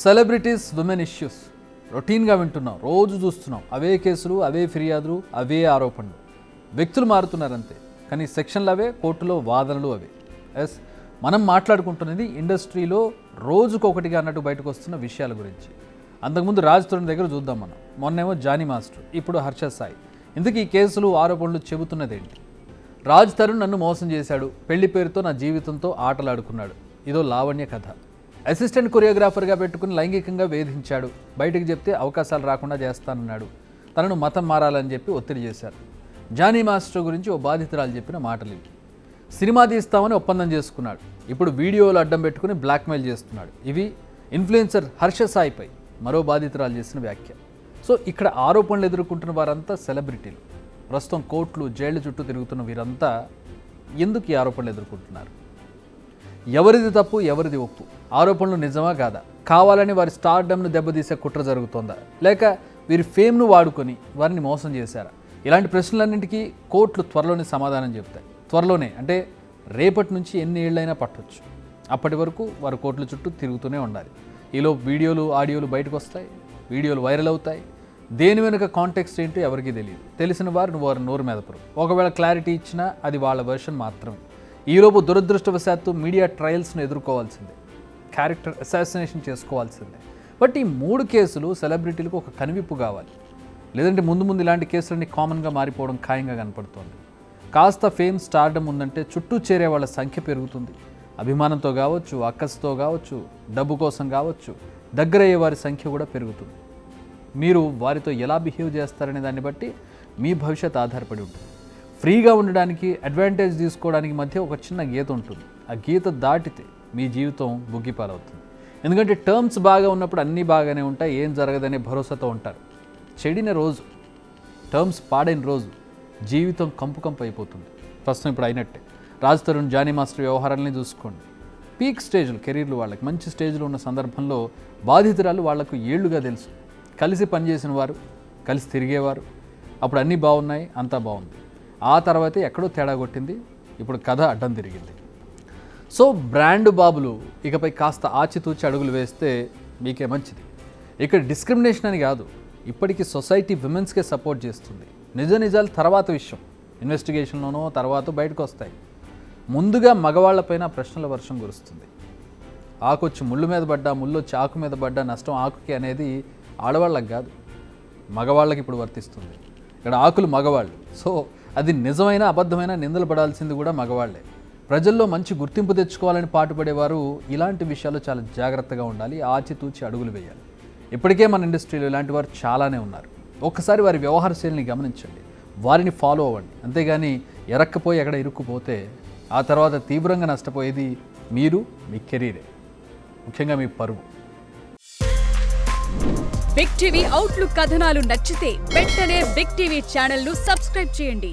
Celebrities women issues రొటీన్గా వింటున్నాం, రోజు చూస్తున్నాం. అవే కేసులు, అవే ఫిర్యాదులు, అవే ఆరోపణలు. వ్యక్తులు మారుతున్నారంతే, కానీ సెక్షన్లు అవే, కోర్టులో వాదనలు అవే. ఎస్, మనం మాట్లాడుకుంటున్నది ఇండస్ట్రీలో రోజుకొకటిగా అన్నట్టు బయటకు వస్తున్న విషయాల గురించి. అంతకుముందు రాజ్ తరుణ్ దగ్గర చూద్దాం మనం. మొన్నేమో జానీ మాస్టర్, ఇప్పుడు హర్ష సాయి. ఇందుకు ఈ కేసులు ఆరోపణలు చెబుతున్నదేంటి? రాజ్ తరుణ్ నన్ను మోసం చేశాడు, పెళ్లి పేరుతో నా జీవితంతో ఆటలాడుకున్నాడు, ఇదో లావణ్య కథ. అసిస్టెంట్ కొరియోగ్రాఫర్గా పెట్టుకుని లైంగికంగా వేధించాడు, బయటకు చెప్తే అవకాశాలు రాకుండా చేస్తానన్నాడు, తనను మతం మారాలని చెప్పి ఒత్తిడి చేశారు. జానీ మాస్టర్ గురించి ఓ బాధితురాలు చెప్పిన మాటలు ఇవి. సినిమా తీస్తామని ఒప్పందం చేసుకున్నాడు, ఇప్పుడు వీడియోలు అడ్డం పెట్టుకుని బ్లాక్మెయిల్ చేస్తున్నాడు. ఇవి ఇన్ఫ్లుయెన్సర్ హర్ష సాయిపై మరో బాధితురాలు చేసిన వ్యాఖ్య. సో ఇక్కడ ఆరోపణలు ఎదుర్కొంటున్న వారంతా సెలబ్రిటీలు. ప్రస్తుతం కోర్టులు, జైళ్ల చుట్టూ తిరుగుతున్న వీరంతా ఎందుకు ఈ ఆరోపణలు ఎదుర్కొంటున్నారు? ఎవరిది తప్పు, ఎవరిది ఒప్పు? ఆరోపణలు నిజమా కాదా? కావాలని వారి స్టార్డమ్ను దెబ్బతీసే కుట్ర జరుగుతోందా, లేక వీరి ఫేమ్ను వాడుకొని వారిని మోసం చేశారా? ఇలాంటి ప్రశ్నలన్నింటికీ కోర్టులు త్వరలోనే సమాధానం చెప్తాయి. త్వరలోనే అంటే రేపటి నుంచి ఎన్ని ఏళ్ళైనా పట్టొచ్చు. అప్పటి వరకు వారు కోర్టుల చుట్టూ తిరుగుతూనే ఉండాలి. ఈలోపు వీడియోలు, ఆడియోలు బయటకు వస్తాయి, వీడియోలు వైరల్ అవుతాయి. దేని వెనుక కాంటెక్స్ట్ ఏంటో ఎవరికీ తెలియదు. తెలిసిన వారు వారి నోరు మెదపరు. ఒకవేళ క్లారిటీ ఇచ్చినా అది వాళ్ళ వెర్షన్ మాత్రమే. ఈలోపు దురదృష్టవశాత్తు మీడియా ట్రయల్స్ను ఎదుర్కోవాల్సిందే, క్యారెక్టర్ అసాసినేషన్ చేసుకోవాల్సిందే. బట్ ఈ 3 కేసులు సెలబ్రిటీలకు ఒక కనువిప్పు కావాలి. లేదంటే ముందు ముందు ఇలాంటి కేసులన్నీ కామన్గా మారిపోవడం ఖాయంగా కనపడుతోంది. కాస్త ఫేమ్, స్టార్డమ్ ఉందంటే చుట్టూ చేరే వాళ్ళ సంఖ్య పెరుగుతుంది. అభిమానంతో కావచ్చు, అక్కస్తో కావచ్చు, డబ్బు కోసం కావచ్చు, దగ్గరయ్యే వారి సంఖ్య కూడా పెరుగుతుంది. మీరు వారితో ఎలా బిహేవ్ చేస్తారనే దాన్ని బట్టి మీ భవిష్యత్తు ఆధారపడి ఉంటుంది. ఫ్రీగా ఉండడానికి, అడ్వాంటేజ్ తీసుకోవడానికి మధ్య ఒక చిన్న గీత ఉంటుంది. ఆ గీత దాటితే మీ జీవితం బుగ్గిపాలవుతుంది. ఎందుకంటే టర్మ్స్ బాగా ఉన్నప్పుడు అన్నీ బాగానే ఉంటాయి, ఏం జరగదనే భరోసాతో ఉంటారు. చెడిన రోజు, టర్మ్స్ పాడైన రోజు జీవితం కంపు అయిపోతుంది. ప్రస్తుతం ఇప్పుడు అయినట్టే. రాజ్ తరుణ్, జానీ మాస్టర్ వ్యవహారాలని చూసుకోండి. పీక్ స్టేజ్లు, కెరీర్లు వాళ్ళకి మంచి స్టేజ్లో ఉన్న సందర్భంలో బాధితురాలు వాళ్లకు ఏళ్లుగా తెలుసు. కలిసి పనిచేసిన వారు, కలిసి తిరిగేవారు. అప్పుడు అన్నీ బాగున్నాయి, అంతా బాగుంది. ఆ తర్వాతే ఎక్కడో తేడా కొట్టింది. ఇప్పుడు కథ అడ్డం తిరిగింది. సో బ్రాండ్ బాబులు ఇకపై కాస్త ఆచితూచి అడుగులు వేస్తే మీకే మంచిది. ఇక్కడ డిస్క్రిమినేషన్ అని కాదు, ఇప్పటికీ సొసైటీ విమెన్స్కే సపోర్ట్ చేస్తుంది. నిజాలు తర్వాత విషయం, ఇన్వెస్టిగేషన్లోనో తర్వాత బయటకు వస్తాయి. ముందుగా మగవాళ్లపైన ప్రశ్నల వర్షం కురుస్తుంది. ఆకొచ్చి ముళ్ళు మీద పడ్డా, ముళ్ళొచ్చి ఆకు మీద పడ్డా నష్టం ఆకుకి అనేది ఆడవాళ్ళకి కాదు, మగవాళ్ళకి ఇప్పుడు వర్తిస్తుంది. ఇక్కడ ఆకులు మగవాళ్ళు. సో అది నిజమైన అబద్ధమైన నిందలు పడాల్సింది కూడా మగవాళ్లే. ప్రజల్లో మంచి గుర్తింపు తెచ్చుకోవాలని పాటుపడేవారు ఇలాంటి విషయాల్లో చాలా జాగ్రత్తగా ఉండాలి, ఆచితూచి అడుగులు వేయాలి. ఇప్పటికే మన ఇండస్ట్రీలో ఇలాంటి వారు చాలానే ఉన్నారు. ఒక్కసారి వారి వ్యవహార శైలిని గమనించండి, వారిని ఫాలో అవ్వండి. అంతేగాని ఎరక్కపోయి ఎక్కడ ఇరుక్కుపోతే ఆ తర్వాత తీవ్రంగా నష్టపోయేది మీరు, మీ కెరీరే, ముఖ్యంగా మీ పరువు. బిగ్ టీవీ అవుట్లుక్ కథనాలు నచ్చితే వెంటనే బిగ్ టీవీ ఛానల్ ను సబ్స్క్రైబ్ చేయండి.